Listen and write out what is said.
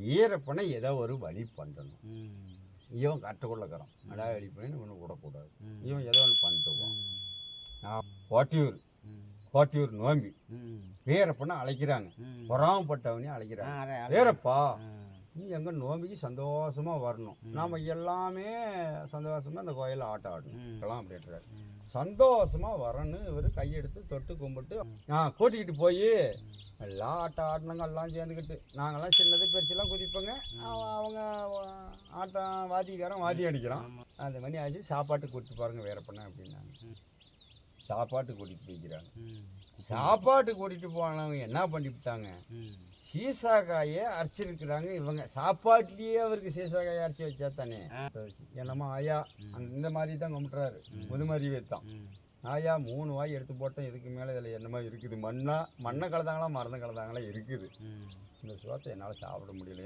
வீரப்பனை ஏதோ ஒரு வழி பண்ணணும். இவன் கட்டுக்குள்ளக்கிறோம் நல்லா வழி பண்ணி ஒன்று விடக்கூடாது. இவன் ஏதோ ஒன்று பண்ணிட்டுவான். நான் கோட்டியூர் நோம்பி வீரப்பனை அழைக்கிறாங்க. பொறாமப்பட்டவனையும் அழைக்கிறாங்க. வீரப்பா, நீ எங்கள் நோம்பிக்கு சந்தோஷமாக வரணும். நாம் எல்லாமே சந்தோஷமாக அந்த கோயிலில் ஆட்டம் ஆடணும். எல்லாம் அப்படின்றாரு. சந்தோஷமாக வரணும். இவர் கையெடுத்து தொட்டு கும்பிட்டு கூட்டிக்கிட்டு போய் எல்லாம் ஆட்டம் ஆடினங்க எல்லாம் சேர்ந்துக்கிட்டு நாங்கள்லாம் சின்னது பெருசெல்லாம் குதிப்போங்க. அவங்க ஆட்டம் வாத்திக்காரன் வாத்தி அடிக்கிறான். அந்த மணி ஆச்சு. சாப்பாட்டுக்கு கூட்டிட்டு பாருங்க வீரப்பண்ண அப்படின்னாங்க. சாப்பாட்டுக்கு கூட்டிகிட்டு போய்க்கிறாங்க. சாப்பாட்டுக்கு கூட்டிகிட்டு போனவங்க என்ன பண்ணிவிட்டாங்க, சீசாக்காயை அரைச்சிருக்கிறாங்க. இவங்க சாப்பாட்டுலேயே அவருக்கு சீசாக்காயை அரைச்சி வச்சா தானே. என்னம்மா ஆயா இந்த மாதிரி தான் கும்பிட்றாரு. முதுமறி வைத்தான் ஆயா 3 வாய் எடுத்து போட்டோம். இதுக்கு மேலே இதில் என்னமா இருக்குது, மண்ணை கலந்தாங்களா மருந்து கலந்தாங்களா இருக்குது. இந்த சுவாத்தை என்னால் சாப்பிட முடியல.